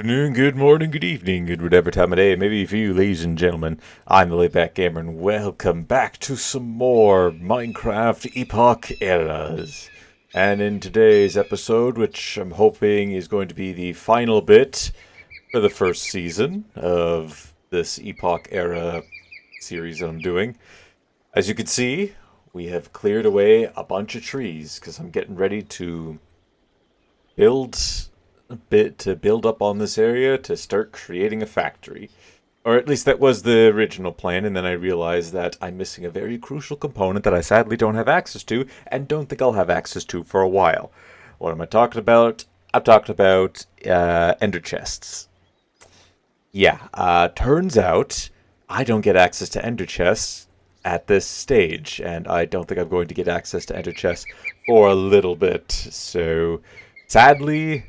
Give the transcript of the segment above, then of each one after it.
afternoon, good morning, good evening, good whatever time of day, maybe for you, ladies and gentlemen. I'm the Laidback Gamer, and welcome back to some more Minecraft Epoch eras. And in today's episode, which I'm hoping is going to be the final bit for the first season of this Epoch era series that I'm doing, as you can see, we have cleared away a bunch of trees because I'm getting ready to build build up on this area to start creating a factory. Or at least that was the original plan, and then I realized that I'm missing a very crucial component that I sadly don't have access to, and don't think I'll have access to for a while. What am I talking about? I'm talking about ender chests. Yeah, turns out I don't get access to ender chests at this stage, and I don't think I'm going to get access to ender chests for a little bit. So, sadly,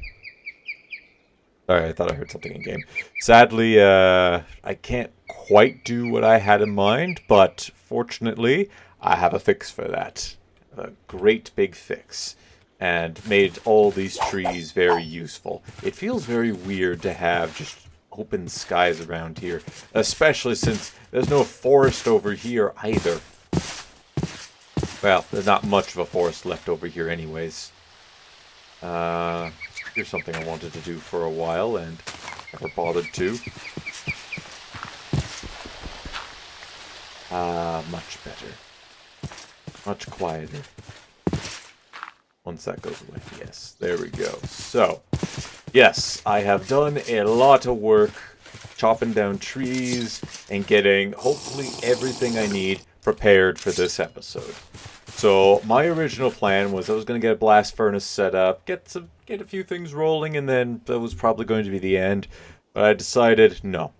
sorry, I thought I heard something in game. Sadly, I can't quite do what I had in mind, but fortunately, I have a fix for that. A great big fix. And made all these trees very useful. It feels very weird to have just open skies around here, especially since there's no forest over here either. Well, there's not much of a forest left over here anyways. Here's something I wanted to do for a while and never bothered to. Much better. Much quieter. Once that goes away. Yes, there we go. So, yes, I have done a lot of work chopping down trees and getting, hopefully, everything I need prepared for this episode. So my original plan was I was going to get a blast furnace set up, get a few things rolling, and then that was probably going to be the end. But I decided, no.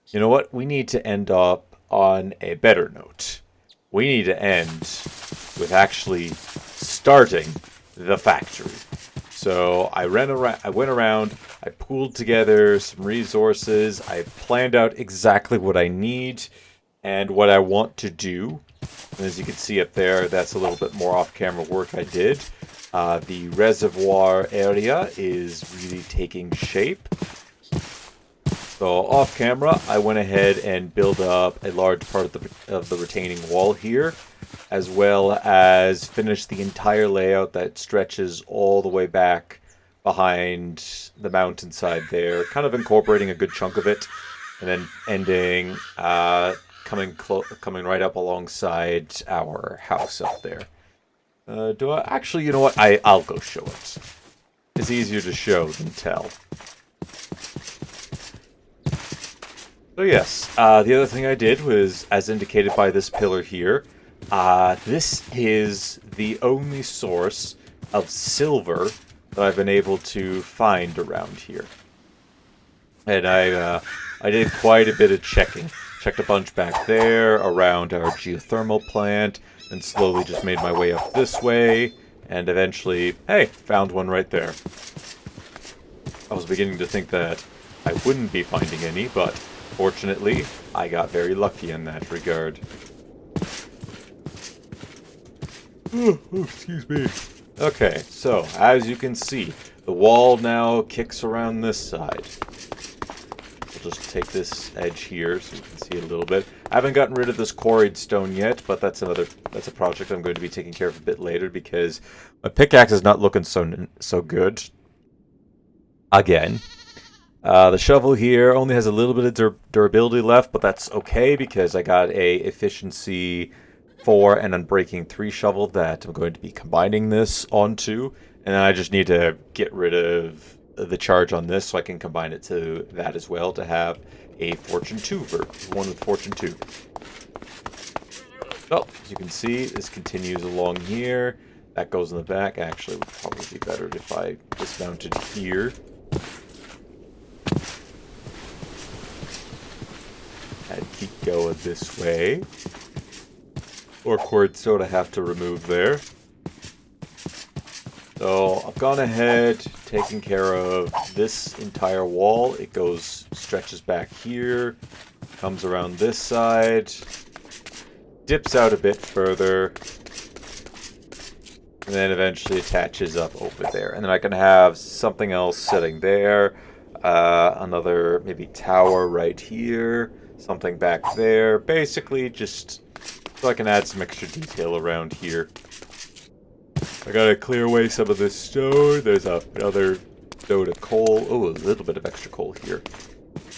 You know what? We need to end up on a better note. We need to end with actually starting the factory. So I went around, I pooled together some resources, I planned out exactly what I need and what I want to do. And as you can see up there, that's a little bit more off-camera work I did. The reservoir area is really taking shape. So off-camera, I went ahead and built up a large part of the retaining wall here, as well as finished the entire layout that stretches all the way back behind the mountainside there, kind of incorporating a good chunk of it, and then ending coming right up alongside our house up there. Do I actually? You know what? I'll go show it. It's easier to show than tell. So yes, the other thing I did was, as indicated by this pillar here, this is the only source of silver that I've been able to find around here. And I did quite a bit of checking. Checked a bunch back there, around our geothermal plant, and slowly just made my way up this way, and eventually, hey, found one right there. I was beginning to think that I wouldn't be finding any, but fortunately, I got very lucky in that regard. Oh, excuse me. Okay, so, as you can see, the wall now kicks around this side. We'll just take this edge here so you can see a little bit. I haven't gotten rid of this quarried stone yet, but that's a project I'm going to be taking care of a bit later because my pickaxe is not looking so good. Again. The shovel here only has a little bit of durability left, but that's okay because I got a efficiency 4 and unbreaking 3 shovel that I'm going to be combining this onto, and then I just need to get rid of the charge on this so I can combine it to that as well to have a Fortune 2 one with Fortune 2. So, as you can see, this continues along here. That goes in the back. Actually, it would probably be better if I dismounted here. And keep going this way. Or cord sort of have to remove there. So I've gone ahead, taken care of this entire wall. It stretches back here, comes around this side, dips out a bit further, and then eventually attaches up over there. And then I can have something else sitting there, Another maybe tower right here, something back there. Basically, just so I can add some extra detail around here. I gotta clear away some of this stone. There's another load of coal. Oh, a little bit of extra coal here.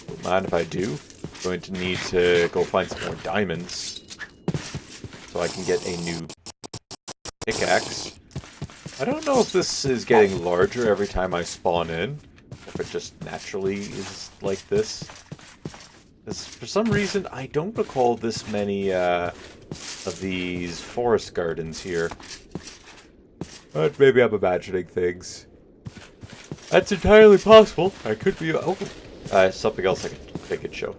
Don't mind if I do. I'm going to need to go find some more diamonds so I can get a new pickaxe. I don't know if this is getting larger every time I spawn in, if it just naturally is like this. Because for some reason, I don't recall this many of these forest gardens here. But maybe I'm imagining things. That's entirely possible. I could be... Oh, something else I could show.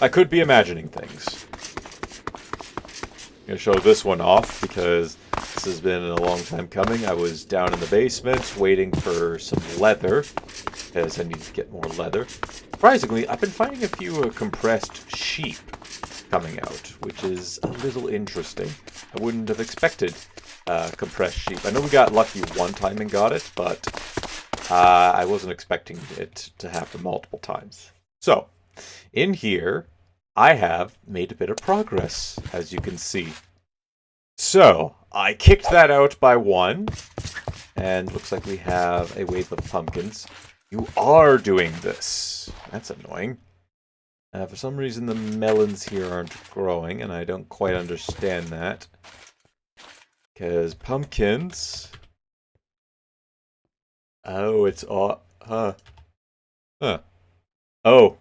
I could be imagining things. I'm going to show this one off because this has been a long time coming. I was down in the basement waiting for some leather, because I need to get more leather. Surprisingly, I've been finding a few compressed sheep coming out, which is a little interesting. I wouldn't have expected compressed sheep. I know we got lucky one time and got it, but I wasn't expecting it to happen multiple times. So, in here, I have made a bit of progress, as you can see. So, I kicked that out by one, and looks like we have a wave of pumpkins. You are doing this. That's annoying. For some reason, the melons here aren't growing, and I don't quite understand that. Because pumpkins... Oh, it's all... Huh. Oh.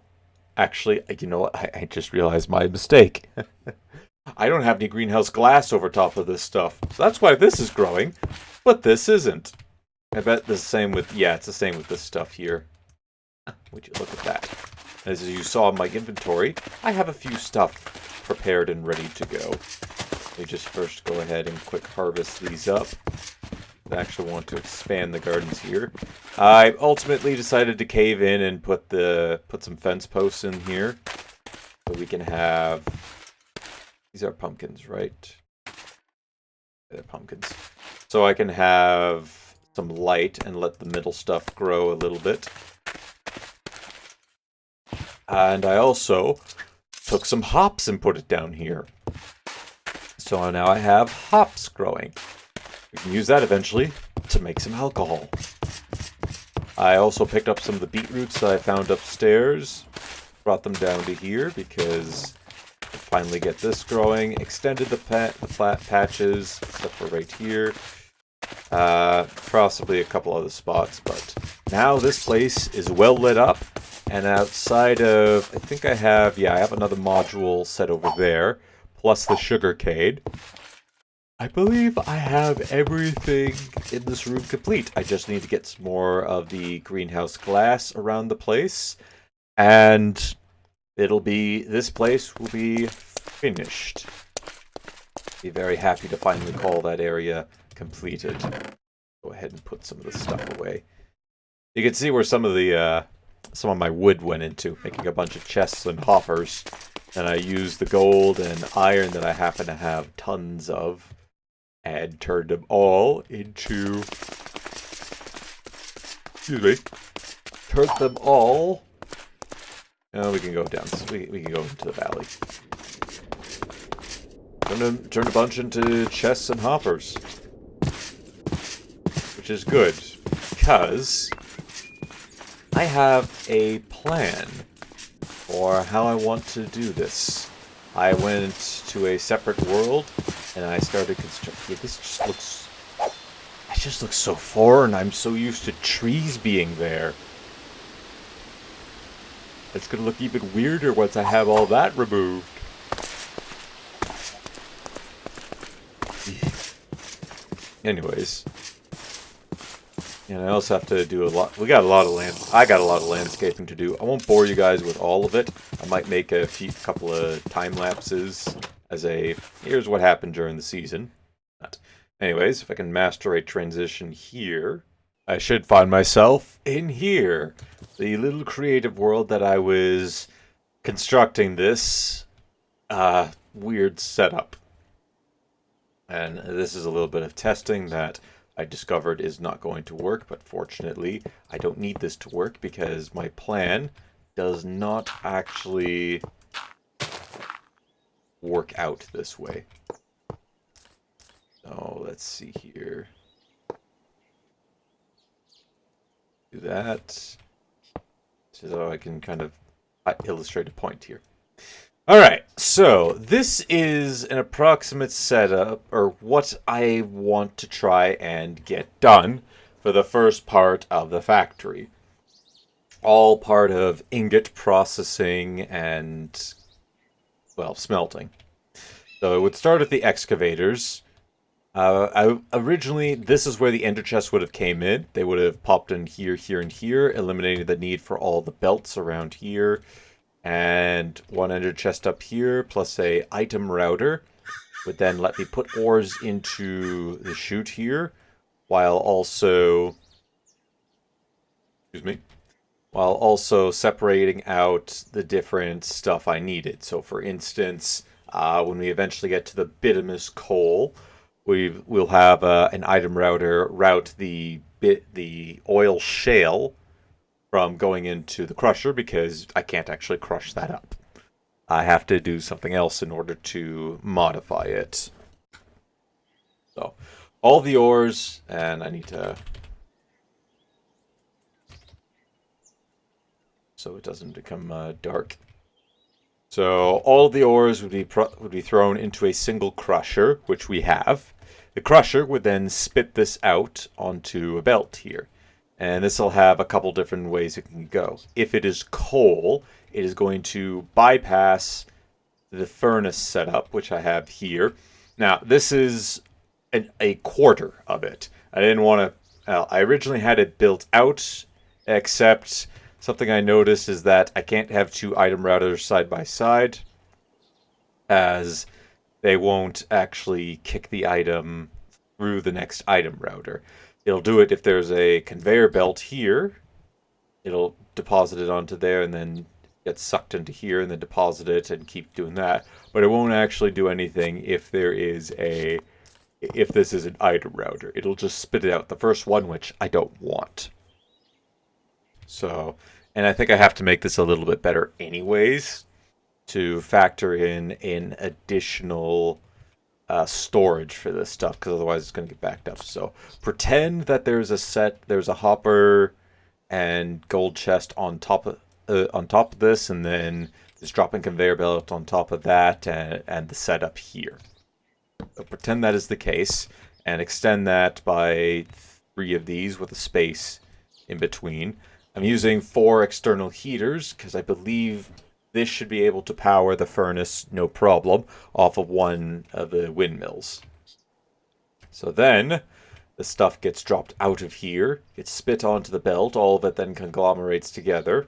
Actually, you know what? I just realized my mistake. I don't have any greenhouse glass over top of this stuff. So that's why this is growing, but this isn't. I bet the same with... Yeah, it's the same with this stuff here. Would you look at that? As you saw in my inventory, I have a few stuff prepared and ready to go. Let me just first go ahead and quick harvest these up. I actually want to expand the gardens here. I ultimately decided to cave in and put some fence posts in here, so we can have... These are pumpkins, right? They're pumpkins. So I can have some light and let the middle stuff grow a little bit. And I also took some hops and put it down here. So now I have hops growing. We can use that eventually to make some alcohol. I also picked up some of the beetroots that I found upstairs. Brought them down to here because I finally get this growing. Extended the flat patches, except for right here. Possibly a couple other spots, but now this place is well lit up. And outside of, I think I have another module set over there, plus the sugarcane. I believe I have everything in this room complete. I just need to get some more of the greenhouse glass around the place, and this place will be finished. Be very happy to finally call that area completed. Go ahead and put some of this stuff away. You can see where some of my wood went into, making a bunch of chests and hoppers. And I used the gold and iron that I happen to have tons of, and turned them all into... Excuse me. Turned them all... Oh, we can go down. We can go into the valley. Turned a bunch into chests and hoppers. Which is good, because I have a plan for how I want to do this. I went to a separate world, and I started constructing. This just looks so foreign. I'm so used to trees being there. It's gonna look even weirder once I have all that removed. Anyways. And I also have to do a lot. I got a lot of landscaping to do. I won't bore you guys with all of it. I might make a couple of time lapses as a here's what happened during the season. But anyways, if I can master a transition here, I should find myself in here, the little creative world that I was constructing this weird setup. And this is a little bit of testing that I discovered is not going to work, but fortunately I don't need this to work because my plan does not actually work out this way. So let's see here. Do that. So I can kind of illustrate a point here. Alright, so this is an approximate setup, or what I want to try and get done for the first part of the factory. All part of ingot processing and, well, smelting. So it would start at the excavators. Originally, this is where the ender chest would have came in. They would have popped in here, here, and here, eliminating the need for all the belts around here. And one ender chest up here, plus a item router, would then let me put ores into the chute here, while also, while also separating out the different stuff I needed. So for instance, when we eventually get to the bituminous coal, we'll have an item router route the oil shale from going into the crusher, because I can't actually crush that up. I have to do something else in order to modify it. So, all the ores, and I need to... so it doesn't become dark. So, all the ores would be thrown into a single crusher, which we have. The crusher would then spit this out onto a belt here. And this will have a couple different ways it can go. If it is coal, it is going to bypass the furnace setup, which I have here. Now, this is a quarter of it. I didn't want to... I originally had it built out, except something I noticed is that I can't have two item routers side by side, as they won't actually kick the item through the next item router. It'll do it if there's a conveyor belt here. It'll deposit it onto there and then get sucked into here and then deposit it and keep doing that. But it won't actually do anything if this is an item router. It'll just spit it out the first one, which I don't want. So, and I think I have to make this a little bit better anyways to factor in additional storage for this stuff, because otherwise it's going to get backed up. So pretend that there's a hopper and gold chest on top of this, and then this dropping conveyor belt on top of that, and the setup here. So pretend that is the case, and extend that by 3 of these with a space in between. I'm using 4 external heaters because I believe this should be able to power the furnace, no problem, off of one of the windmills. So then, the stuff gets dropped out of here, gets spit onto the belt, all of it then conglomerates together.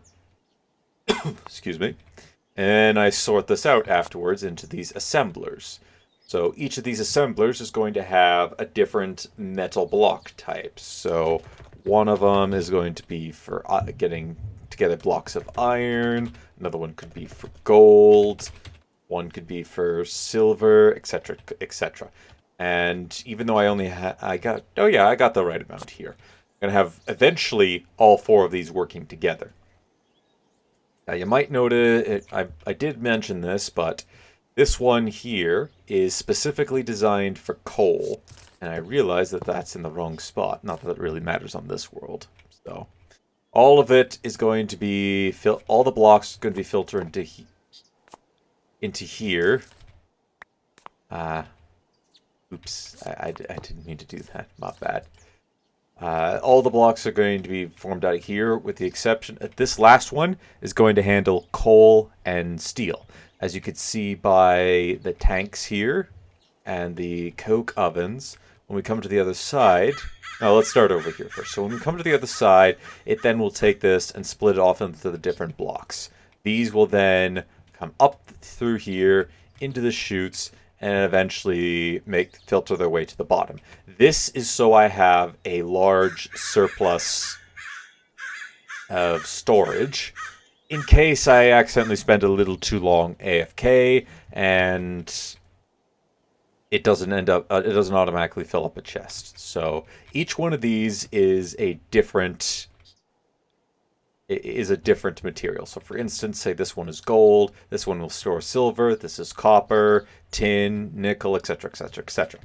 Excuse me. And I sort this out afterwards into these assemblers. So each of these assemblers is going to have a different metal block type. So one of them is going to be for getting together blocks of iron, another one could be for gold, one could be for silver, etc., etc. And even though I got the right amount here. I'm going to have eventually all 4 of these working together. Now you might notice, I did mention this, but this one here is specifically designed for coal, and I realize that that's in the wrong spot. Not that it really matters on this world, so... all of it is going to be all the blocks are going to be filtered into here. Oops, I didn't mean to do that. Not bad. All the blocks are going to be formed out of here, with the exception this last one is going to handle coal and steel. As you can see by the tanks here and the coke ovens, when we come to the other side... Now let's start over here first. So when we come to the other side, it then will take this and split it off into the different blocks. These will then come up through here into the chutes and eventually filter their way to the bottom. This is so I have a large surplus of storage in case I accidentally spend a little too long AFK and it doesn't end up, it doesn't automatically fill up a chest. So each one of these is a different material. So for instance, say this one is gold, this one will store silver, this is copper, tin, nickel, etc., etc., etc.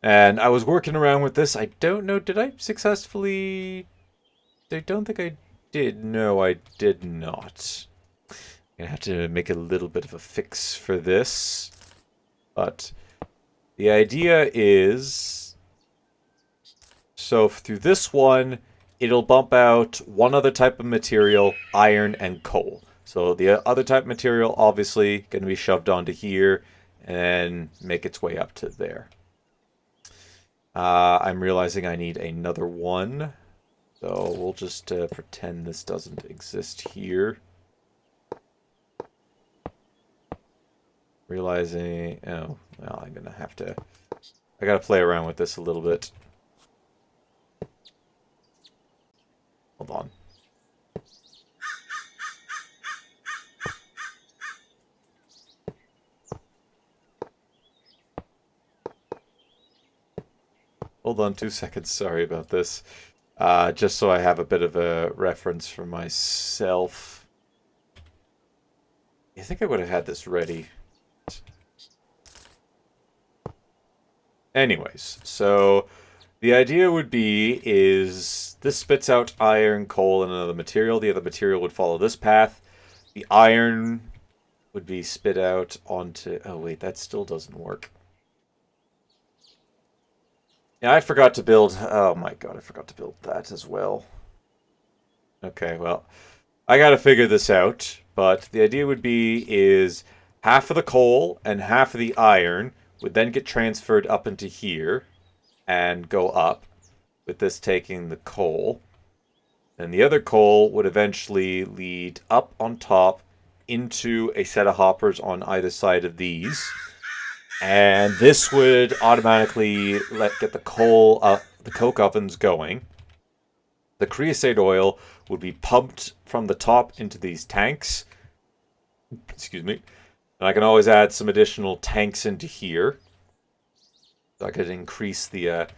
And I was working around with this. I don't know, did I successfully... I don't think I did. No, I did not. I'm gonna have to make a little bit of a fix for this. But the idea is... So through this one, it'll bump out one other type of material, iron and coal. So the other type of material, obviously, going to be shoved onto here and make its way up to there. I'm realizing I need another one. So we'll just pretend this doesn't exist here. Realizing, oh, well, I'm going to have to... I got to play around with this a little bit. Hold on. Hold on 2 seconds. Sorry about this. Just so I have a bit of a reference for myself. I think I would have had this ready. Anyways, so the idea would be is this spits out iron, coal, and another material. The other material would follow this path. The iron would be spit out onto... Oh, wait, that still doesn't work. Yeah, I forgot to build... Oh my god, I forgot to build that as well. Okay, well, I gotta figure this out. But the idea would be is half of the coal and half of the iron would then get transferred up into here and go up, with this taking the coal. And the other coal would eventually lead up on top into a set of hoppers on either side of these. And this would automatically get the coal up, the coke ovens going. The creosote oil would be pumped from the top into these tanks. Excuse me. And I can always add some additional tanks into here. So I could increase the...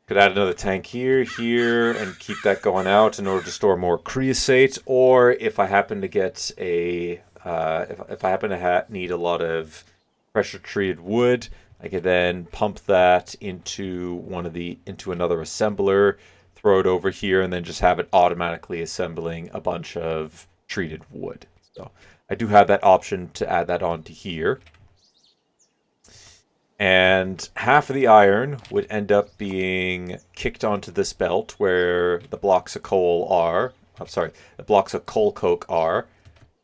could add another tank here, here, and keep that going out in order to store more creosote. Or if I happen to get a... if I happen to need a lot of pressure-treated wood, I could then pump that into another assembler, throw it over here, and then just have it automatically assembling a bunch of treated wood. So I do have that option to add that onto here. And half of the iron would end up being kicked onto this belt where the blocks of coal are. I'm sorry, the blocks of coal coke are.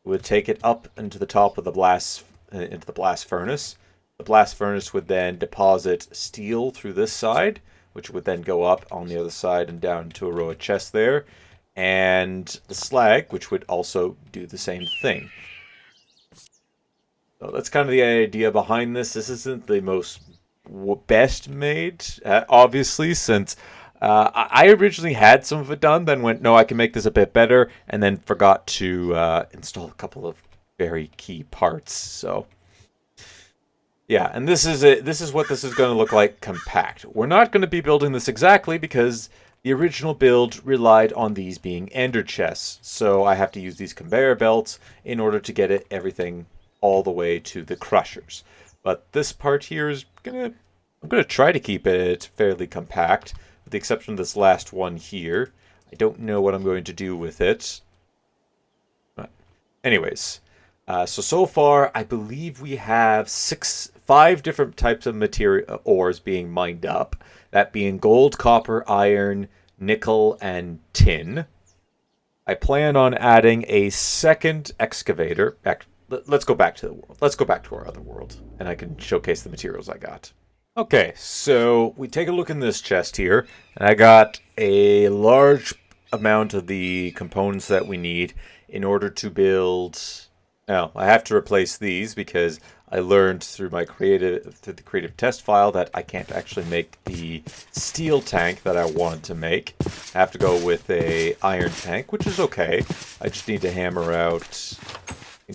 It would take it up into the top of the blast furnace. The blast furnace would then deposit steel through this side, which would then go up on the other side and down to a row of chests there. And the slag, which would also do the same thing. So that's kind of the idea behind this. This isn't the most best made, obviously, since I originally had some of it done, then went, no, I can make this a bit better, and then forgot to install a couple of very key parts. So yeah, and this is what this is going to look like compact. We're not going to be building this exactly because the original build relied on these being ender chests, so I have to use these conveyor belts in order to get everything all the way to the crushers. But this part here is I'm gonna try to keep it fairly compact, with the exception of this last one here. I don't know what I'm going to do with it. But anyways, so far I believe we have 5 different types of material ores being mined up. That being gold, copper, iron, nickel, and tin. I plan on adding a second excavator. Let's go back to the world. Let's go back to our other world, and I can showcase the materials I got. Okay, so we take a look in this chest here, and I got a large amount of the components that we need in order to build... Now, I have to replace these because I learned through the creative test file that I can't actually make the steel tank that I wanted to make. I have to go with a iron tank, which is okay. I just need to hammer out...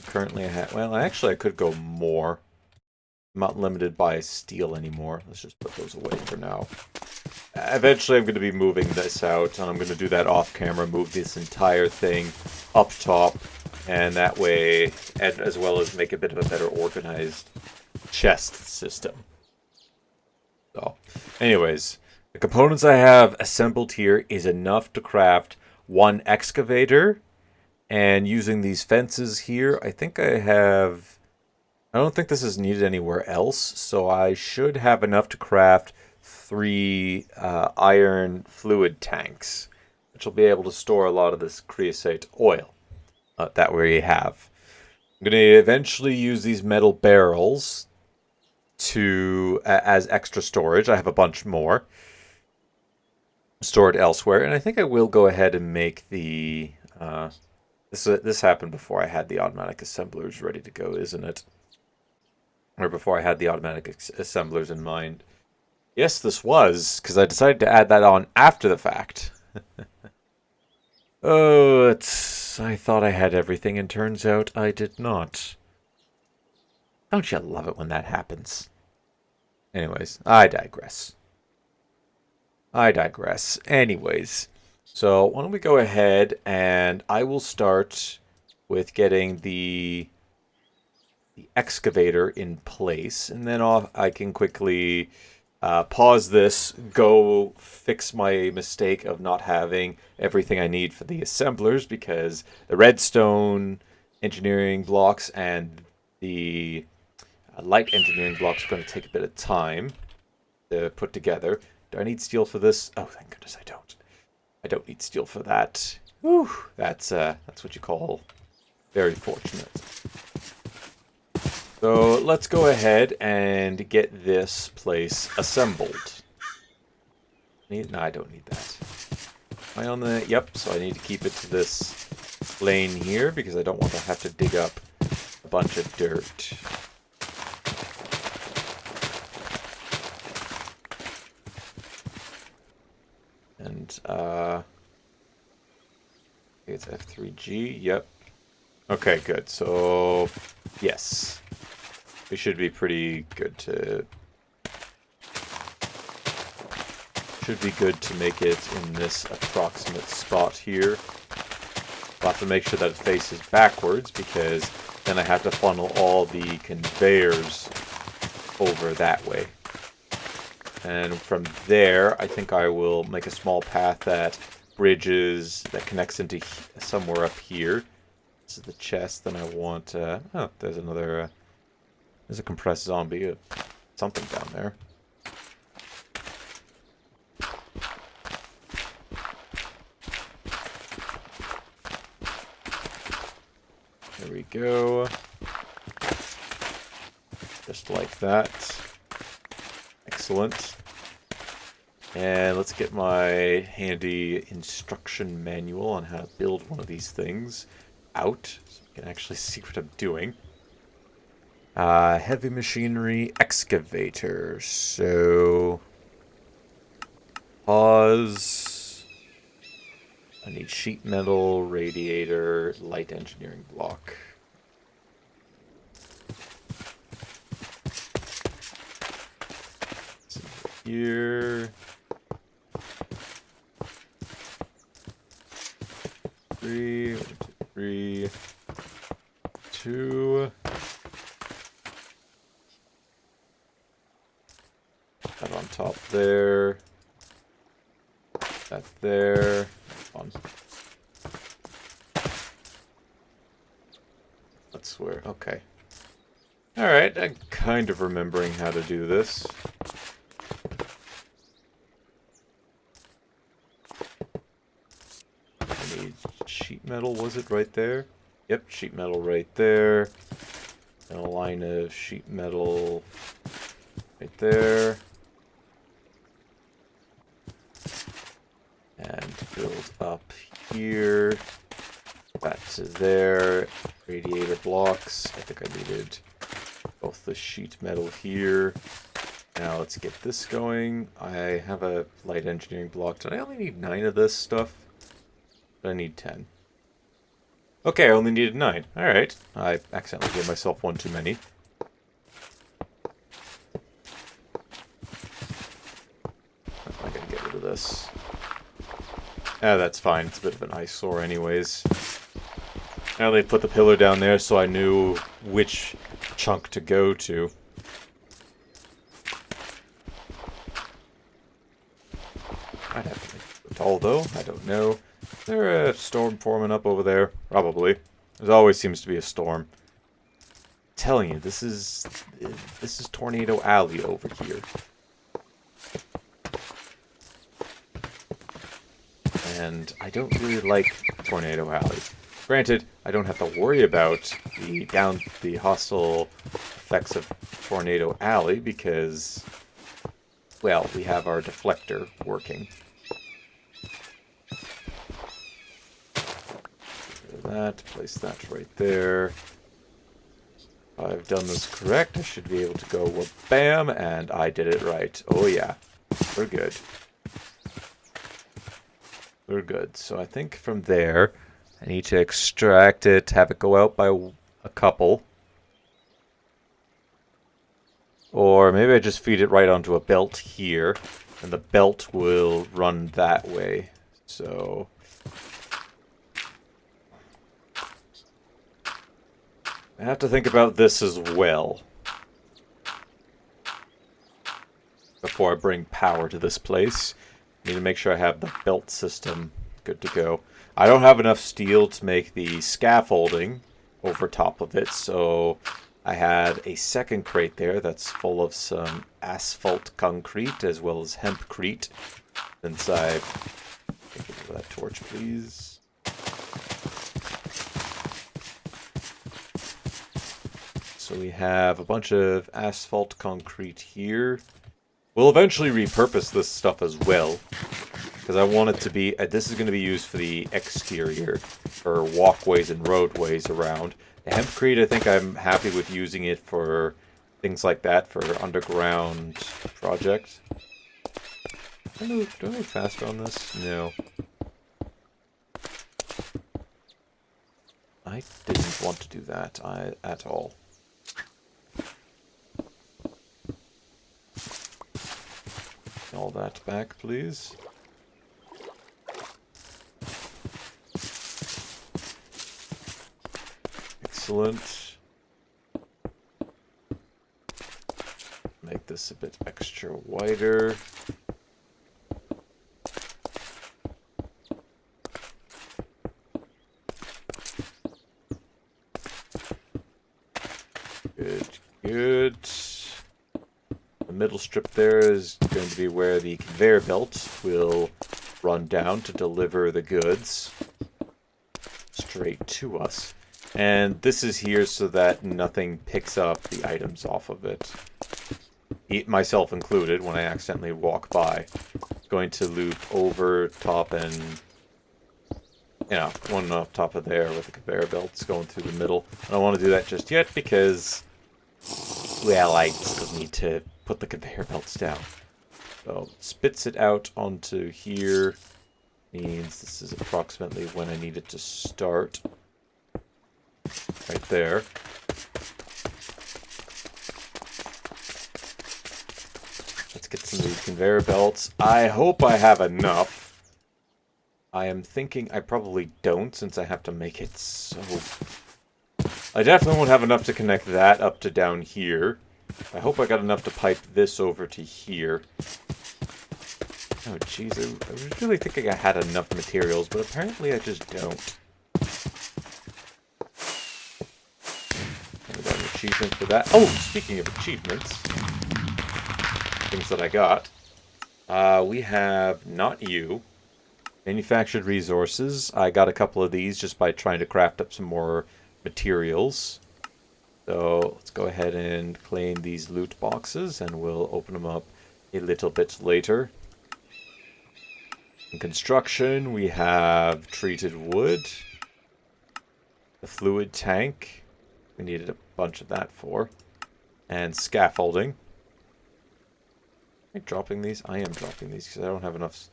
Currently I have... Well, actually I could go more. I'm not limited by steel anymore. Let's just put those away for now. Eventually, I'm going to be moving this out, and I'm going to do that off camera, move this entire thing up top, and that way, and as well as make a bit of a better organized chest system. So, anyways, the components I have assembled here is enough to craft one excavator, and using these fences here, I think I have... I don't think this is needed anywhere else, so I should have enough to craft 3 iron fluid tanks, which will be able to store a lot of this creosote oil that we have. I'm going to eventually use these metal barrels to as extra storage. I have a bunch more stored elsewhere, and I think I will go ahead and make the... this happened before I had the automatic assemblers ready to go, isn't it? Or before I had the automatic assemblers in mind. Yes, this was, because I decided to add that on after the fact. Oh, I thought I had everything, and turns out I did not. Don't you love it when that happens? Anyways, I digress. Anyways, so why don't we go ahead, and I will start with getting the excavator in place, and then I can quickly pause this, go fix my mistake of not having everything I need for the assemblers, because the redstone engineering blocks and the light engineering blocks are going to take a bit of time to put together. Do I need steel for this? Oh, thank goodness I don't. I don't need steel for that. Whew, that's what you call very fortunate. So let's go ahead and get this place assembled. No, I don't need that. Am I on the... Yep, so I need to keep it to this lane here because I don't want to have to dig up a bunch of dirt. And, it's F3G, yep. Okay, good. So, yes. We should be pretty good to... Should be good to make it in this approximate spot here. I'll have to make sure that it faces backwards because then I have to funnel all the conveyors over that way. And from there, I think I will make a small path that bridges, that connects into somewhere up here. This is the chest, then I want... oh, there's another... there's a compressed zombie of something down there. There we go. Just like that. Excellent. And let's get my handy instruction manual on how to build one of these things out, so I can actually see what I'm doing. Heavy machinery excavator. So, pause. I need sheet metal, radiator, light engineering block. Here. 3, 3, 2. That on top there. That there. Fun. That's where. Okay. Alright, I'm kind of remembering how to do this. I need sheet metal, was it right there? Yep, sheet metal right there. And a line of sheet metal right there. And build up here. That to there. Radiator blocks. I think I needed both the sheet metal here. Now let's get this going. I have a light engineering block. Did I only need 9 of this stuff? I need 10. Okay, I only needed 9. Alright. I accidentally gave myself one too many. this. Ah, that's fine. It's a bit of an eyesore anyways. Now they put the pillar down there so I knew which chunk to go to. Might have to make it tall though. I don't know. Is there a storm forming up over there? Probably. There always seems to be a storm. I'm telling you, this is Tornado Alley over here. And I don't really like Tornado Alley. Granted, I don't have to worry about the hostile effects of Tornado Alley because, well, we have our deflector working. Place that right there. If I've done this correct, I should be able to go wha-bam, and I did it right. Oh yeah, we're good. We're good. So I think from there, I need to extract it, have it go out by a couple. Or maybe I just feed it right onto a belt here, and the belt will run that way. So I have to think about this as well before I bring power to this place. I need to make sure I have the belt system good to go. I don't have enough steel to make the scaffolding over top of it, so I had a second crate there that's full of some asphalt concrete as well as hempcrete. Since give me that torch, please. So we have a bunch of asphalt concrete here. We'll eventually repurpose this stuff as well, because I want it to be, this is going to be used for the exterior, for walkways and roadways around. The hempcrete, I think I'm happy with using it for things like that, for underground projects. Do I move faster on this? No. I didn't want to do that at all. All that back, please. Excellent. Make this a bit extra wider. Good, good. The middle strip there is going to be where the conveyor belt will run down to deliver the goods straight to us. And this is here so that nothing picks up the items off of it. Myself included, when I accidentally walk by. It's going to loop over top and, you know, one up top of there with the conveyor belts going through the middle. I don't want to do that just yet because, well, I still need to put the conveyor belts down. So, spits it out onto here. Means this is approximately when I need it to start. Right there. Let's get some of these conveyor belts. I hope I have enough. I am thinking I probably don't, since I have to make it so... I definitely won't have enough to connect that up to down here. I hope I got enough to pipe this over to here. Oh, jeez, I was really thinking I had enough materials, but apparently I just don't. Got an achievement for that. Oh, speaking of achievements, things that I got. We have, not you, manufactured resources. I got a couple of these just by trying to craft up some more materials. So let's go ahead and claim these loot boxes and we'll open them up a little bit later. In construction, we have treated wood, the fluid tank, we needed a bunch of that for, and scaffolding. Am I dropping these? I am dropping these because I don't have enough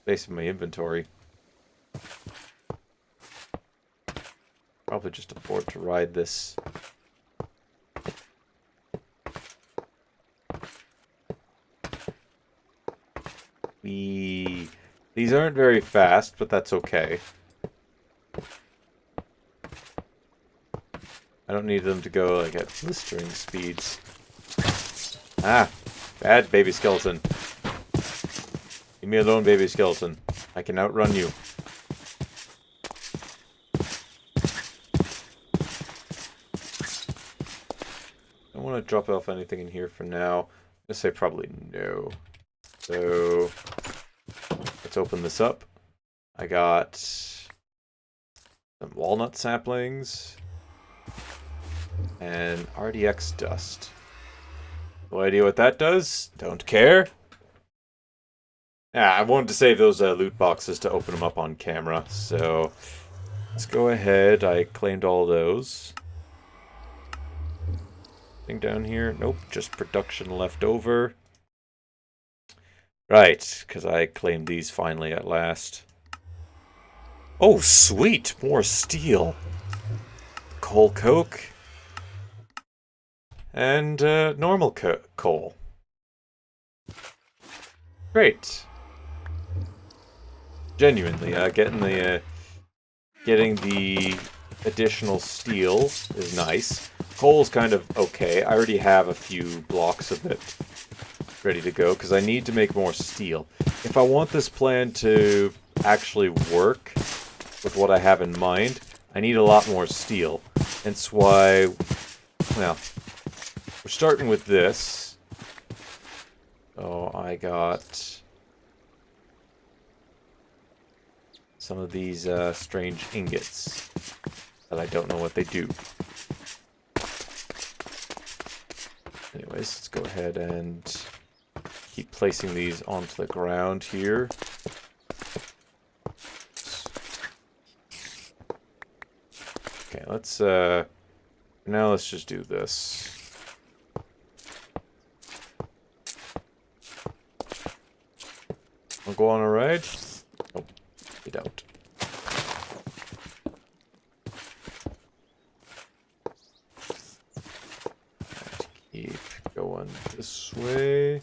space in my inventory. Probably just afford to ride this. These aren't very fast, but that's okay. I don't need them to go like at blistering speeds. Ah, bad baby skeleton. Leave me alone, baby skeleton. I can outrun you. I don't want to drop off anything in here for now. I'm gonna say probably no. So let's open this up. I got some walnut saplings and RDX dust. No idea what that does. Don't care. Yeah, I wanted to save those loot boxes to open them up on camera. So let's go ahead. I claimed all those. Thing down here? Nope, just production left over. Right, because I claimed these finally at last. Oh, sweet! More steel. Coal coke. And normal coal. Great. Genuinely, getting the additional steel is nice. Coal's kind of okay. I already have a few blocks of it ready to go because I need to make more steel. If I want this plan to actually work with what I have in mind, I need a lot more steel. That's why, well, we're starting with this. Oh, I got some of these strange ingots that I don't know what they do. Anyways, let's go ahead and keep placing these onto the ground here. Okay, let's now let's just do this. Wanna go on a ride? Oh, we don't. Keep going this way.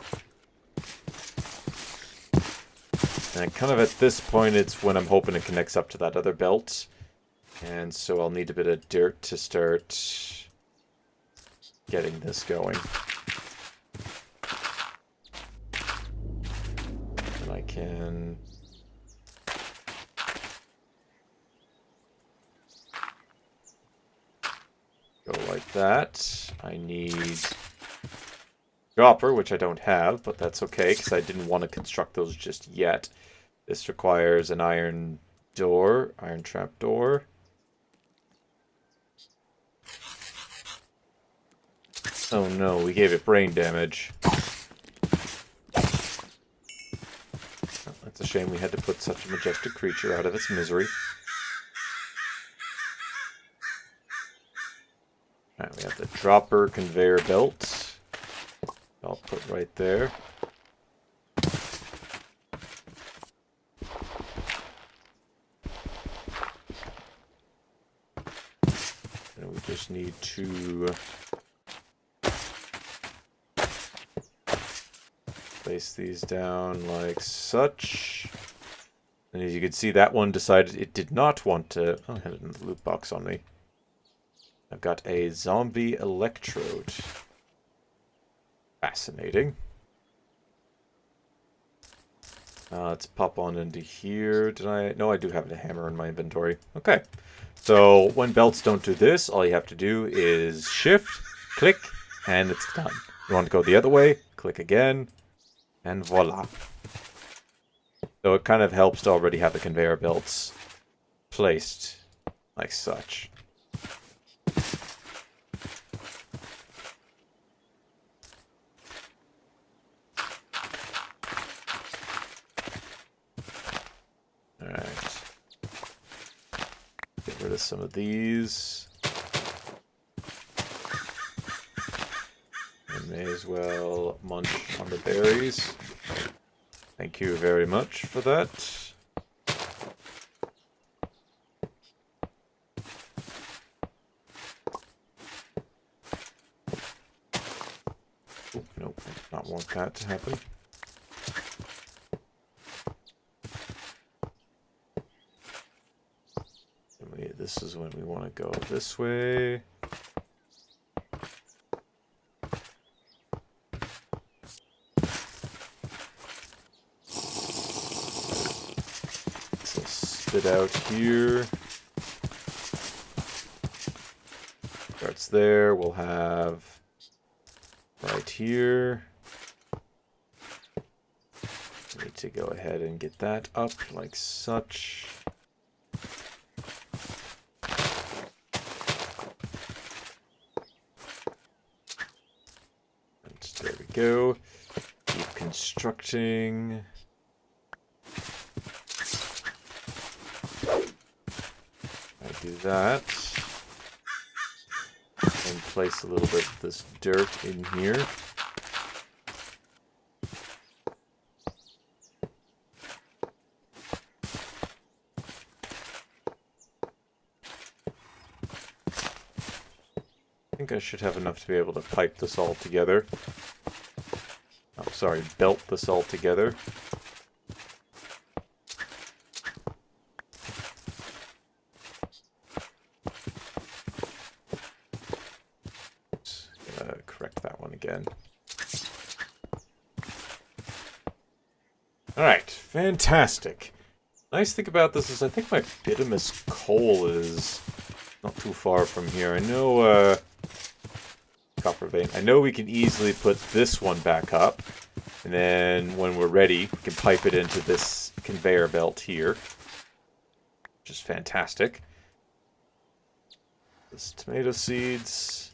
And kind of at this point, it's when I'm hoping it connects up to that other belt. And so I'll need a bit of dirt to start getting this going. And I can... go like that. I need dropper, which I don't have, but that's okay, because I didn't want to construct those just yet. This requires an iron door, iron trap door. Oh no, we gave it brain damage. Oh, that's a shame we had to put such a majestic creature out of its misery. Alright, we have the dropper conveyor belt. I'll put right there. And we just need to place these down like such. And as you can see, that one decided it did not want to... Oh, I had a loot box on me. I've got a zombie electrode. Fascinating. Let's pop on into here. Did I? No, I do have a hammer in my inventory. Okay. So when belts don't do this, all you have to do is shift, click, and it's done. You want to go the other way, click again, and voila. So it kind of helps to already have the conveyor belts placed like such. Alright. Get rid of some of these. I may as well munch on the berries. Thank you very much for that. Oh, nope, I did not want that to happen. this is when we want to go this way. So spit out here. Starts there. We'll have right here. Need to go ahead and get that up like such. And there we go. Keep constructing. I do that. And place a little bit of this dirt in here. I think I should have enough to be able to pipe this all together. Oh, sorry, belt this all together. Correct that one again. Alright, fantastic. Nice thing about this is I think my bituminous coal is not too far from here. I know, copper vein. I know we can easily put this one back up. And then when we're ready, we can pipe it into this conveyor belt here. Which is fantastic. This tomato seeds.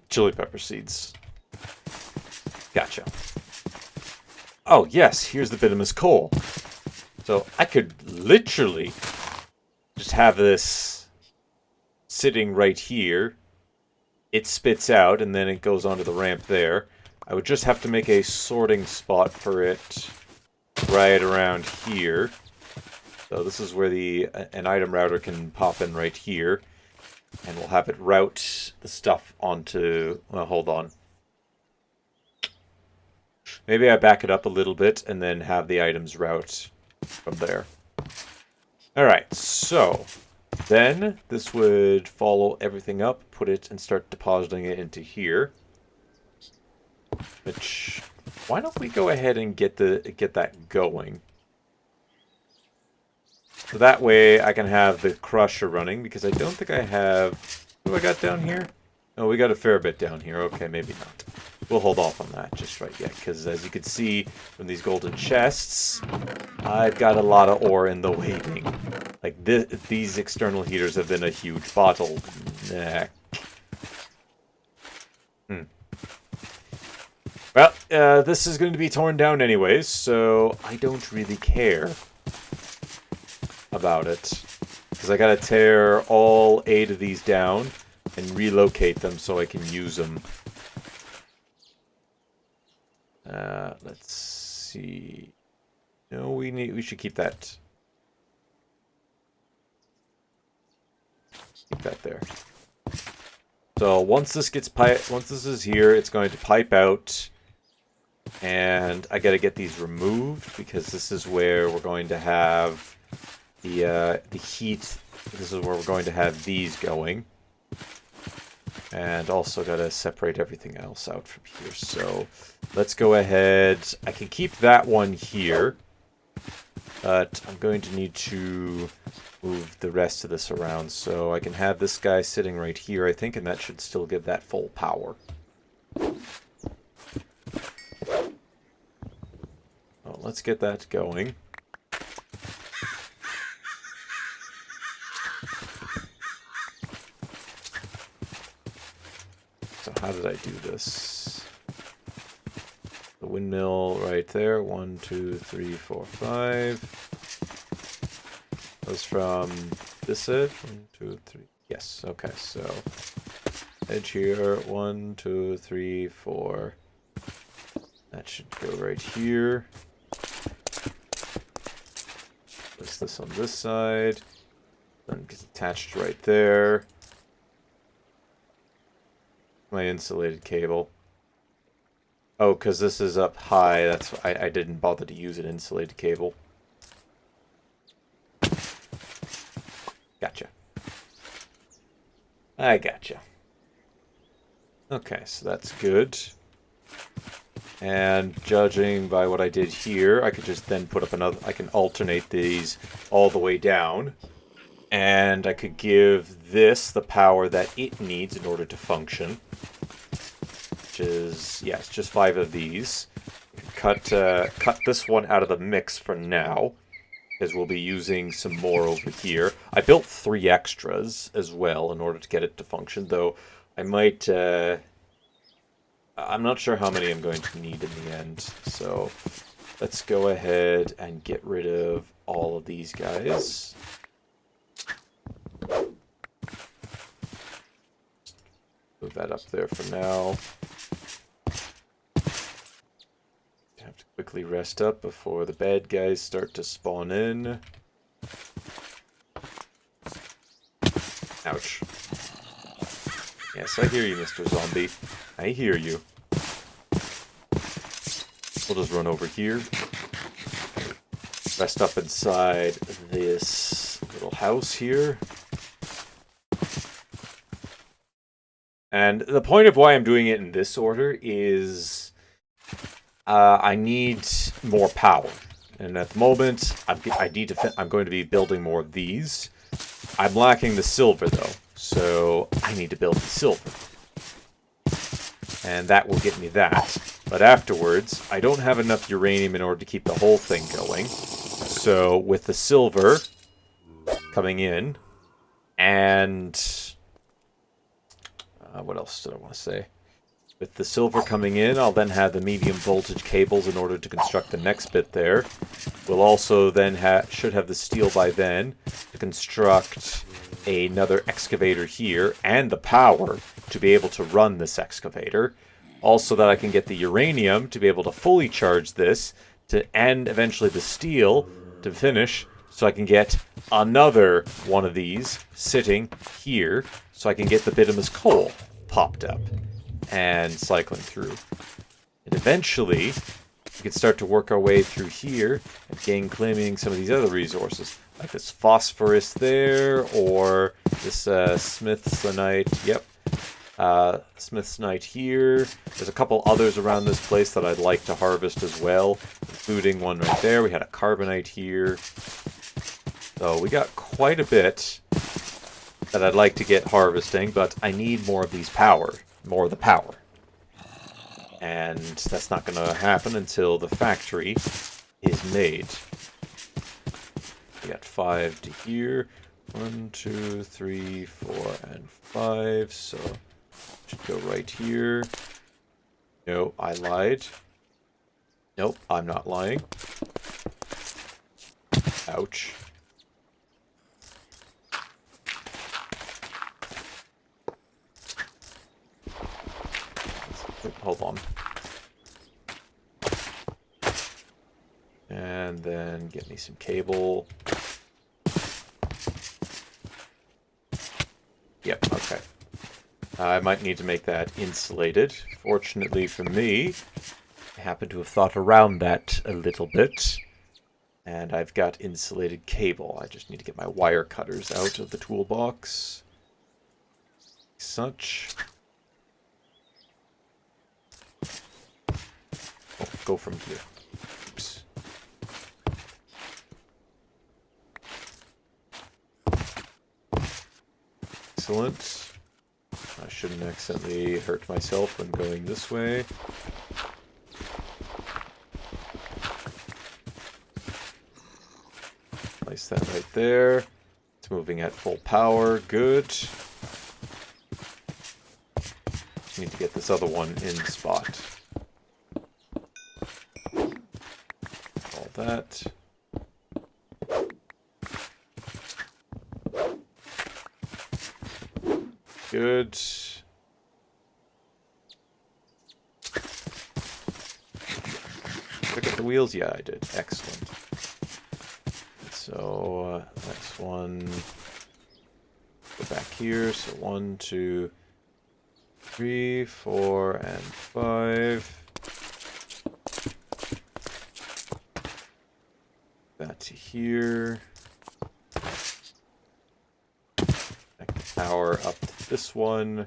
Chili pepper seeds. Gotcha. Oh, yes, here's the bituminous coal. So I could literally just have this sitting right here. It spits out, and then it goes onto the ramp there. I would just have to make a sorting spot for it right around here. So this is where an item router can pop in right here. And we'll have it route the stuff onto... Well, hold on. Maybe I back it up a little bit and then have the items route from there. Alright, so... Then this would follow everything up, put it, and start depositing it into here. Which... Why don't we go ahead and get that going? So that way I can have the crusher running, because I don't think I have... What do I got down here? Oh, we got a fair bit down here. Okay, maybe not. We'll hold off on that just right yet, because as you can see from these golden chests, I've got a lot of ore in the waiting. Like, these external heaters have been a huge bottleneck. Well, this is going to be torn down anyways, so I don't really care about it, because I gotta tear all 8 of these down and relocate them so I can use them. Let's see. No, we should keep that. Keep that there. So once this is here, it's going to pipe out, and I gotta get these removed because this is where we're going to have the heat. This is where we're going to have these going. And also got to separate everything else out from here. So let's go ahead. I can keep that one here. But I'm going to need to move the rest of this around. So I can have this guy sitting right here, I think, and that should still give that full power. Well, let's get that going. So how did I do this? The windmill right there. 1, 2, 3, 4, 5. Goes from this edge. 1, 2, 3. Yes. Okay. So edge here. 1, 2, 3, 4. That should go right here. Place this on this side. Then gets attached right there. My insulated cable. Oh, because this is up high. That's why I didn't bother to use an insulated cable. Gotcha. I gotcha. Okay, so that's good. And judging by what I did here, I could just then put up another... I can alternate these all the way down. And I could give this the power that it needs in order to function. Which is... yeah, it's just 5 of these. Cut this one out of the mix for now, because we'll be using some more over here. I built 3 extras as well in order to get it to function, though I might... I'm not sure how many I'm going to need in the end, so let's go ahead and get rid of all of these guys. Move that up there for now. Have to quickly rest up before the bad guys start to spawn in. Ouch. Yes, I hear you, Mr. Zombie. I hear you. We'll just run over here. Rest up inside this little house here. And the point of why I'm doing it in this order is I need more power. And at the moment, I'm going to be building more of these. I'm lacking the silver, though. So I need to build the silver. And that will get me that. But afterwards, I don't have enough uranium in order to keep the whole thing going. So with the silver coming in, and what else did I want to say? With the silver coming in, I'll then have the medium voltage cables in order to construct the next bit there. We'll also then should have the steel by then to construct another excavator here, and the power to be able to run this excavator. Also that I can get the uranium to be able to fully charge this, and eventually the steel to finish, so I can get another one of these sitting here, so I can get the bituminous coal popped up and cycling through. And eventually, we can start to work our way through here and gain claiming some of these other resources, like this phosphorus there, or this smithsonite. Yep. Smithsonite here. There's a couple others around this place that I'd like to harvest as well, including one right there. We had a carbonite here. So we got quite a bit that I'd like to get harvesting, but I need more of these more of the power. And that's not going to happen until the factory is made. We got 5 to here. 1, 2, 3, 4, and 5. So should go right here. No, I lied. Nope, I'm not lying. Ouch. Hold on. And then get me some cable. Yep, okay. I might need to make that insulated. Fortunately for me, I happen to have thought around that a little bit. And I've got insulated cable. I just need to get my wire cutters out of the toolbox. Such. Oh, go from here. Oops. Excellent. I shouldn't accidentally hurt myself when going this way. Place that right there. It's moving at full power. Good. Just need to get this other one in spot. All that. Good. Pick up the wheels? Yeah, I did. Excellent. So, next one. Go back here. So 1, 2, 3, 4, and 5. That to here. power up to this one.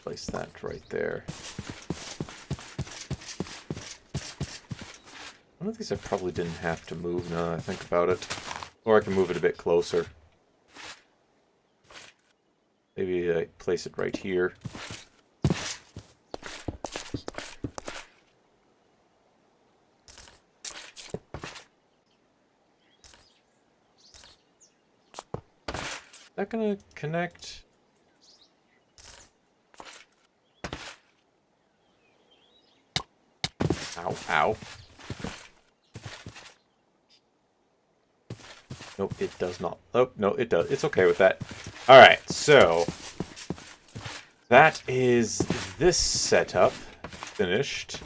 Place that right there. One of these I probably didn't have to move now that I think about it. Or I can move it a bit closer. Maybe I place it right here. Is that gonna connect? Ow, ow. Nope, it does not. Oh, no, it does. It's okay with that. Alright, so that is this setup finished.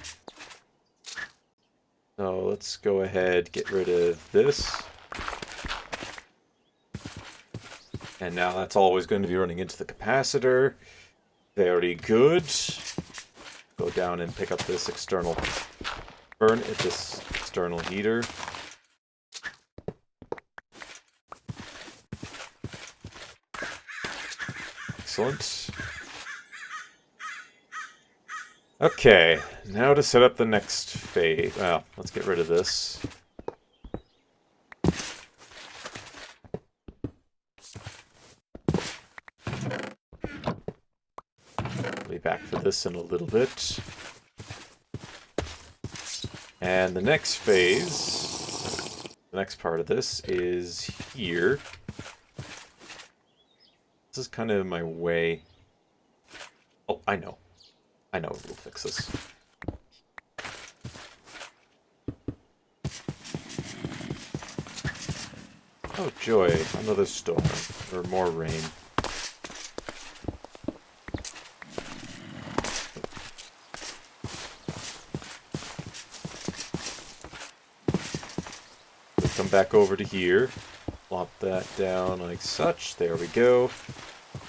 So let's go ahead, get rid of this. And now that's always going to be running into the capacitor. Very good. Go down and pick up this external this external heater. Excellent. Okay, now to set up the next phase. Well, let's get rid of this. I'll be back for this in a little bit. And the next phase, the next part of this is here. This is kind of in my way. Oh, I know. I know we'll fix this. Oh joy, another storm. Or more rain. We'll come back over to here. Plop that down like such. There we go.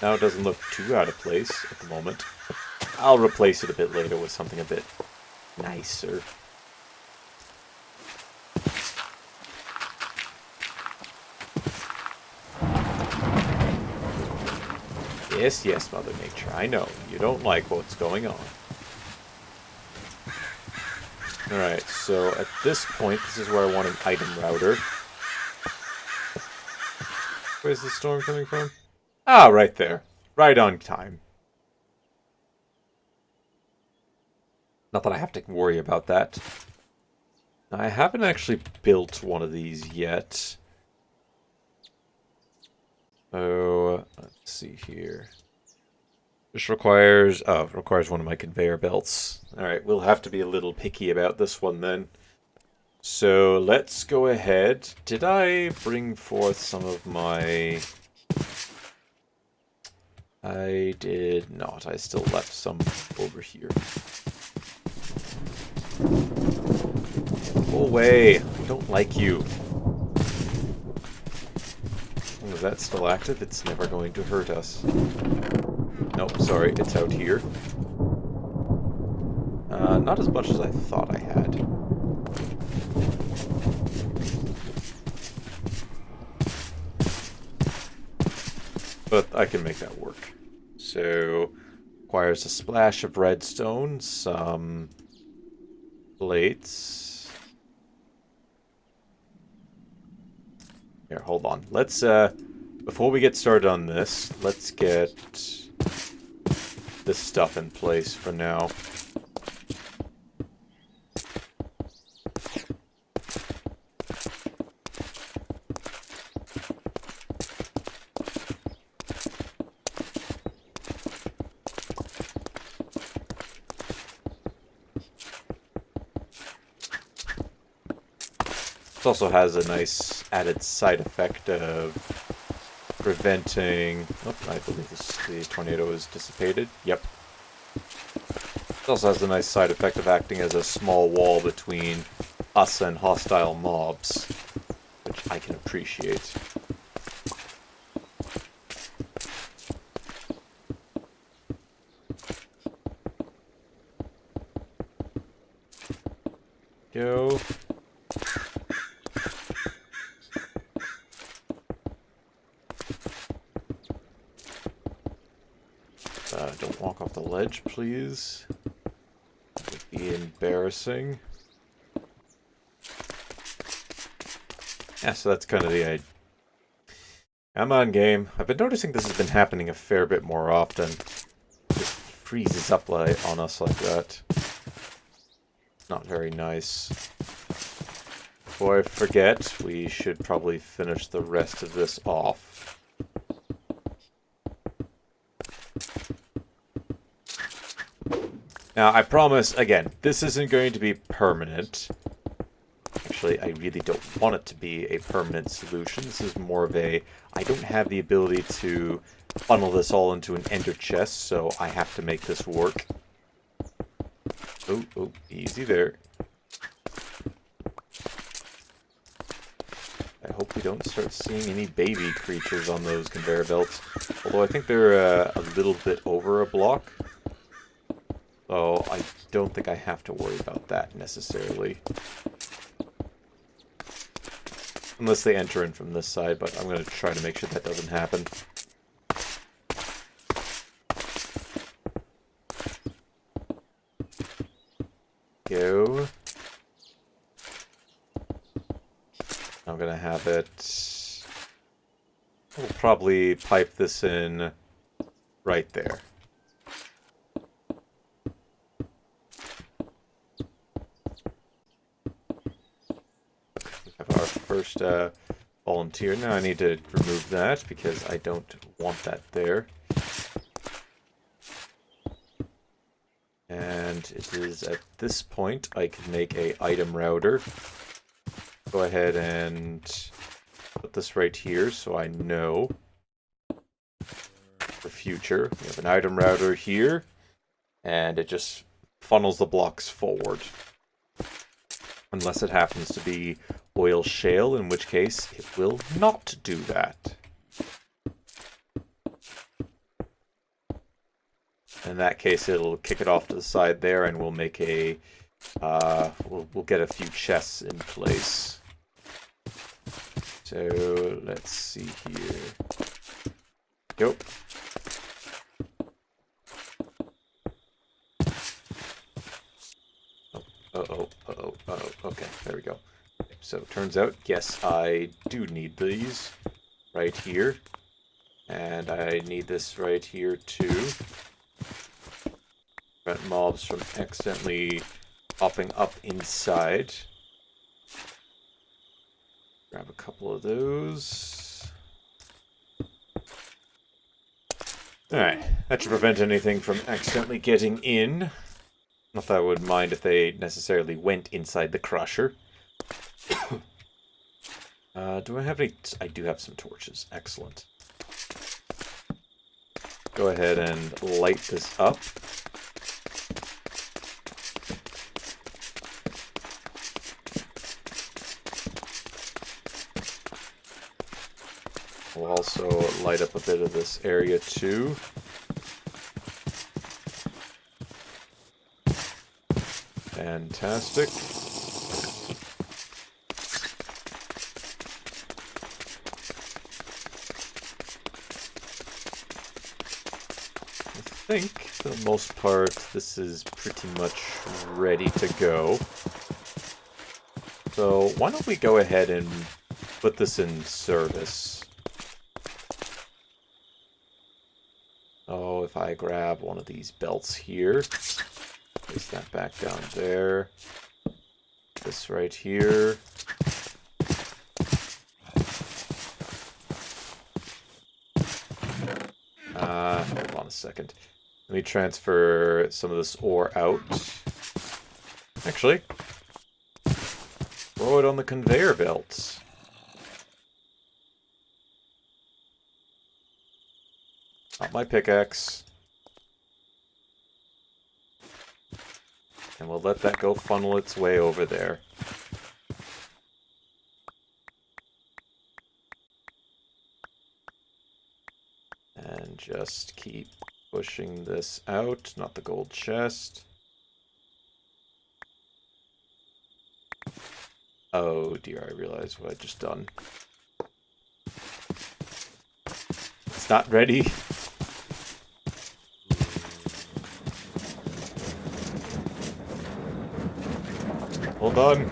Now it doesn't look too out of place at the moment. I'll replace it a bit later with something a bit nicer. Yes, yes, Mother Nature, I know. You don't like what's going on. Alright, so at this point, this is where I want an item router. Where's the storm coming from? Ah, right there. Right on time. Not that I have to worry about that. I haven't actually built one of these yet. So, let's see here. This requires... oh, it requires one of my conveyor belts. Alright, we'll have to be a little picky about this one then. So, let's go ahead. Did I bring forth some of my... I did not. I still left some over here. Go away. I don't like you. Oh, is that still active? It's never going to hurt us. Nope, sorry. It's out here. Not as much as I thought I had. But I can make that work. So, requires a splash of redstone, some plates. Here, hold on. Let's, before we get started on this, let's get this stuff in place for now. This also has a nice added side effect of preventing... oh, I believe the tornado is dissipated. Yep. It also has a nice side effect of acting as a small wall between us and hostile mobs, which I can appreciate. Go. Don't walk off the ledge, please. It would be embarrassing. Yeah, so that's kind of the idea. I'm on game. I've been noticing this has been happening a fair bit more often. Just freezes up on us like that. Not very nice. Before I forget, we should probably finish the rest of this off. Now, I promise, again, this isn't going to be permanent. Actually, I really don't want it to be a permanent solution. This is more of a... I don't have the ability to funnel this all into an ender chest, so I have to make this work. Oh, easy there. I hope we don't start seeing any baby creatures on those conveyor belts. Although I think they're a little bit over a block. So I don't think I have to worry about that necessarily. Unless they enter in from this side, but I'm going to try to make sure that doesn't happen. Go. I'm going to have it... We'll probably pipe this in right there. Our first volunteer. Now I need to remove that because I don't want that there. And it is at this point I can make a item router. Go ahead and put this right here so I know for future. We have an item router here and it just funnels the blocks forward. Unless it happens to be oil shale, in which case it will not do that. In that case, it'll kick it off to the side there, and we'll make a we'll get a few chests in place. So let's see here. Go. Uh-oh. Okay, there we go. So it turns out, yes, I do need these right here. And I need this right here too. Prevent mobs from accidentally popping up inside. Grab a couple of those. Alright, that should prevent anything from accidentally getting in. Not that I would mind if they necessarily went inside the crusher. Do I have any... I do have some torches. Excellent. Go ahead and light this up. We'll also light up a bit of this area too. Fantastic. I think, for the most part, this is pretty much ready to go. So, why don't we go ahead and put this in service? Oh, if I grab one of these belts here, place that back down there. This right here. Hold on a second. Let me transfer some of this ore out. Actually, throw it on the conveyor belts. Not my pickaxe. And we'll let that go funnel its way over there. And just keep pushing this out, not the gold chest. Oh dear, I realize what I just done. It's not ready. Hold on.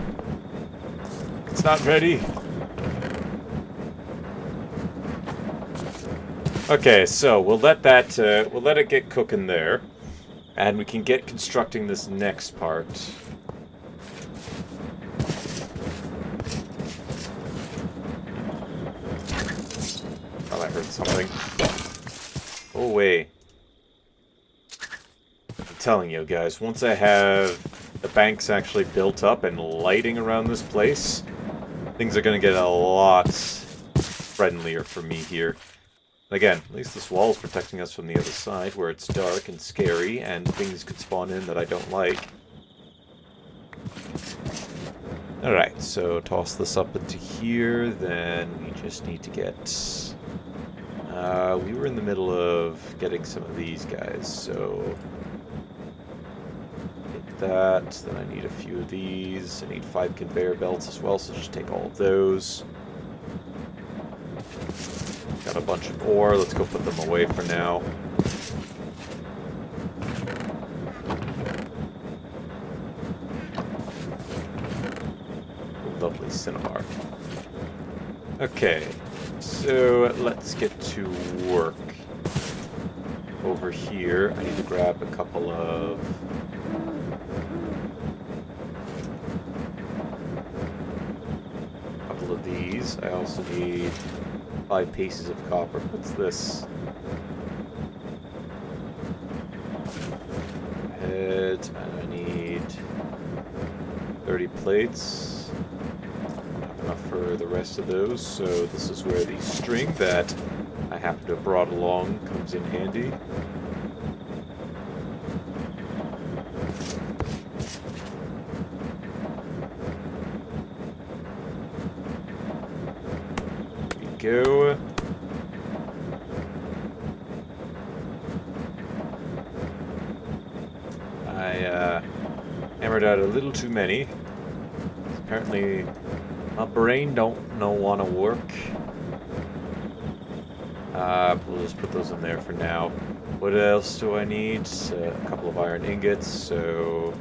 It's not ready. Okay, so we'll let it get cooking there, and we can get constructing this next part. Oh, I heard something. Oh wait. I'm telling you guys, once I have the banks actually built up and lighting around this place, things are gonna get a lot friendlier for me here. Again, at least this wall is protecting us from the other side, where it's dark and scary, and things could spawn in that I don't like. Alright, so toss this up into here, then we just need to get... we were in the middle of getting some of these guys, so... Get that, then I need a few of these. I need 5 conveyor belts as well, so just take all of those. Got a bunch of ore, let's go put them away for now. Lovely cinnabar. Okay, so let's get to work. Over here, I need to grab a couple of... these. I also need 5 pieces of copper. What's this? Head, and I need 30 plates. Don't have enough for the rest of those, so this is where the string that I happen to have brought along comes in handy. Go. I hammered out a little too many. Apparently my brain don't want to work. We'll just put those in there for now. What else do I need? A couple of iron ingots, so...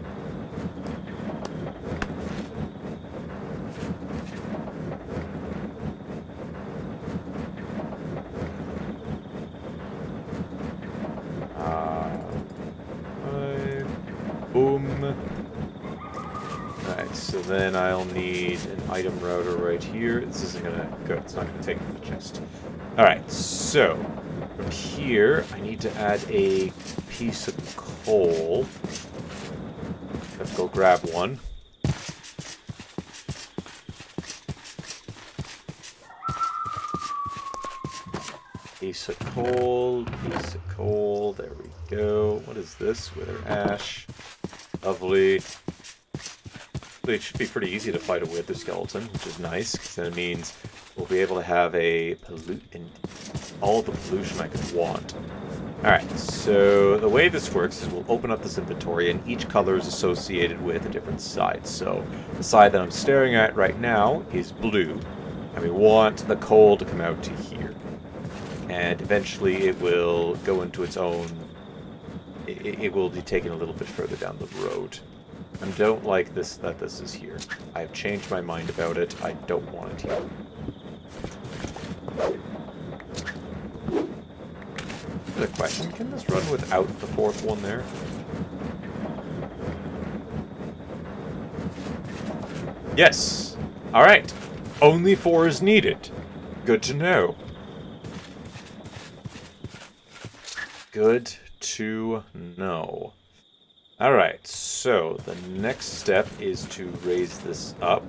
boom. Alright, so then I'll need an item router right here. This isn't gonna go, it's not gonna take from the chest. Alright, so from here I need to add a piece of coal. Let's go grab one. Piece of coal, there we go. What is this? Wither ash. Lovely. It should be pretty easy to fight a wither skeleton, which is nice, because then it means we'll be able to have all the pollution I could want. Alright, so the way this works is we'll open up this inventory, and each color is associated with a different side. So the side that I'm staring at right now is blue, and we want the coal to come out to here. And eventually it will go into its own... It will be taken a little bit further down the road. I don't like this that this is here. I have changed my mind about it. I don't want it here. There's a question. Can this run without the 4th one there? Yes! Alright. Only 4 is needed. Good to know. Good to know. Alright, so the next step is to raise this up.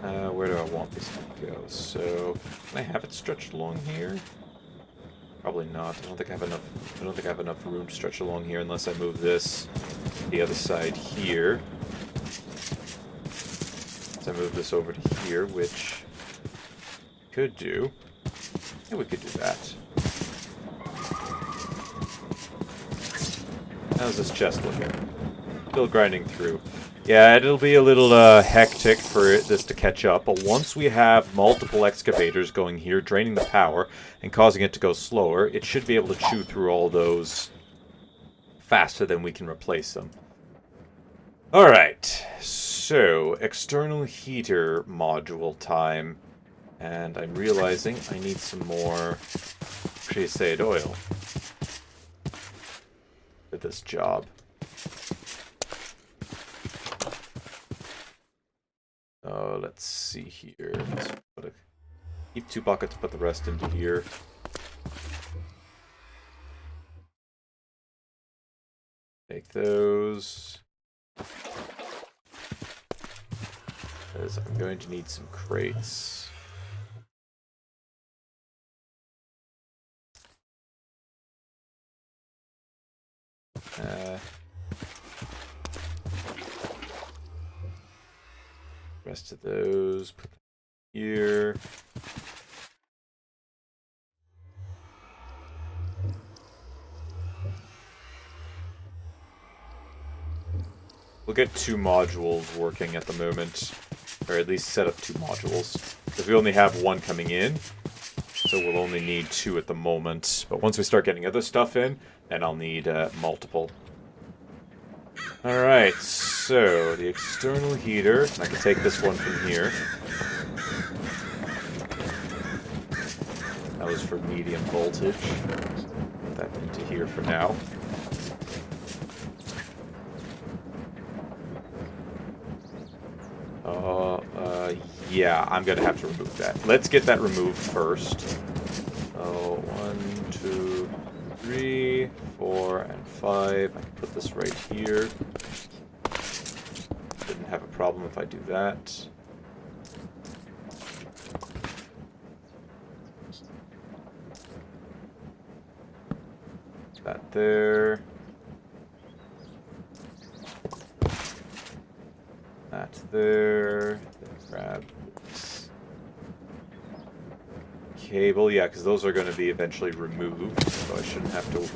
Where do I want this to go? So, can I have it stretched along here? Probably not. I don't think I have enough room to stretch along here unless I move this to the other side here. So I move this over to here, which could do. Yeah, we could do that. How's this chest looking? Still grinding through. Yeah, it'll be a little hectic for this to catch up, but once we have multiple excavators going here, draining the power and causing it to go slower, it should be able to chew through all those faster than we can replace them. Alright, so external heater module time. And I'm realizing I need some more Crusade oil for this job. Oh, let's see here. Keep 2 buckets, put the rest into here. Take those. Because I'm going to need some crates. Rest of those, put them here. We'll get 2 modules working at the moment, or at least set up 2 modules. Because we only have 1 coming in, so we'll only need 2 at the moment. But once we start getting other stuff in, then I'll need multiple. Alright, so the external heater, I can take this one from here. That was for medium voltage. Put that into here for now. Yeah, I'm gonna have to remove that. Let's get that removed first. So, 1, 2, 3, 4, and 5. I can put this right here. Didn't have a problem if I do that. That there. That there. Then grab this cable. Yeah, because those are going to be eventually removed, so I shouldn't have to...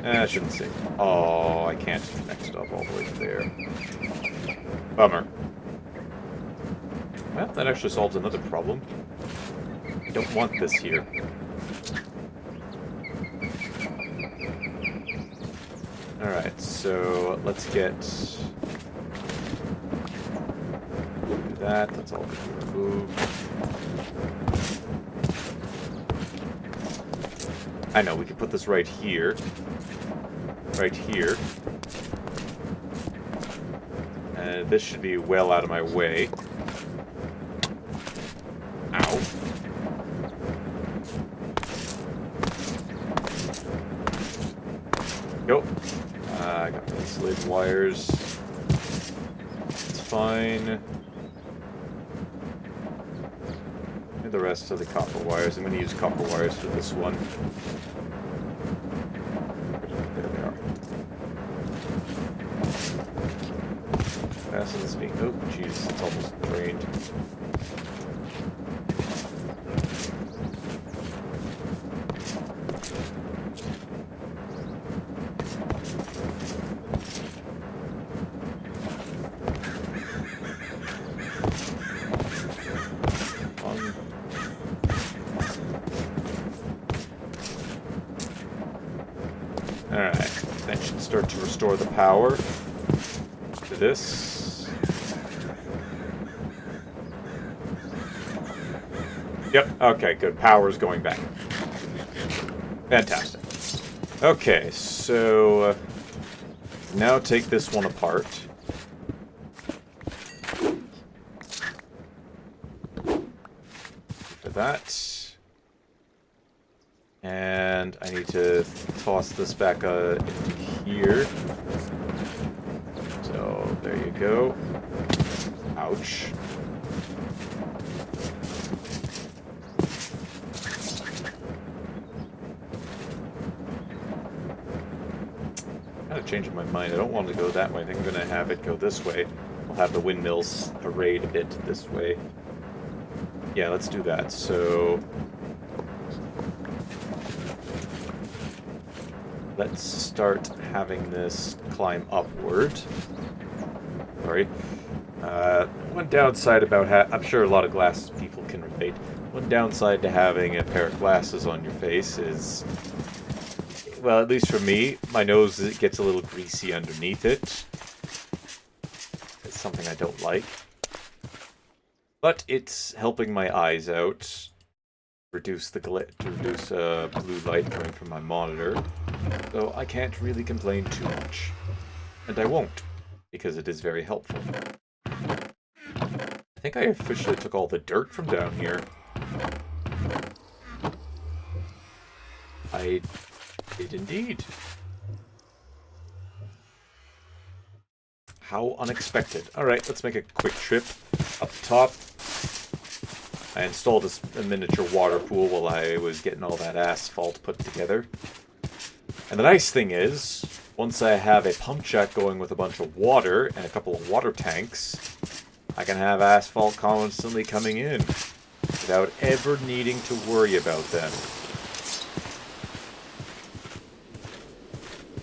I shouldn't see. Oh, I can't connect it up all the way there. Bummer. Well, that actually solves another problem. I don't want this here. Alright, so let's get... do that, that's all going to be removed. I know, we can put this right here. Right here. And this should be well out of my way. Ow. Go. I got the insulated wires. It's fine. And the rest of the copper wires. I'm going to use copper wires for this one. There they are. Fast as this being. Oh, jeez, it's almost drained. Alright, that should start to restore the power to this. Yep, okay, good. Power's going back. Fantastic. Okay, so now take this one apart. For that. And I need to toss this back into here. So, there you go. Ouch. I'm kind of changing my mind. I don't want to go that way. I think I'm going to have it go this way. I'll have the windmills arrayed a bit this way. Yeah, let's do that. So... let's start having this climb upward. Sorry. One downside about I'm sure a lot of glasses people can relate. One downside to having a pair of glasses on your face is, well, at least for me, my nose gets a little greasy underneath it. something I don't like. But it's helping my eyes out. Reduce the reduce blue light coming from my monitor. So I can't really complain too much. And I won't, because it is very helpful. I think I officially took all the dirt from down here. I did indeed. How unexpected. Alright, let's make a quick trip up top. I installed a miniature water pool while I was getting all that asphalt put together. And the nice thing is, once I have a pump jack going with a bunch of water and a couple of water tanks, I can have asphalt constantly coming in without ever needing to worry about them.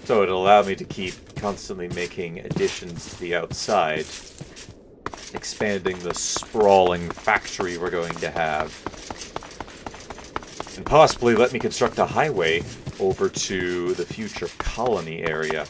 So it'll allow me to keep constantly making additions to the outside, expanding the sprawling factory we're going to have, and possibly let me construct a highway over to the future colony area.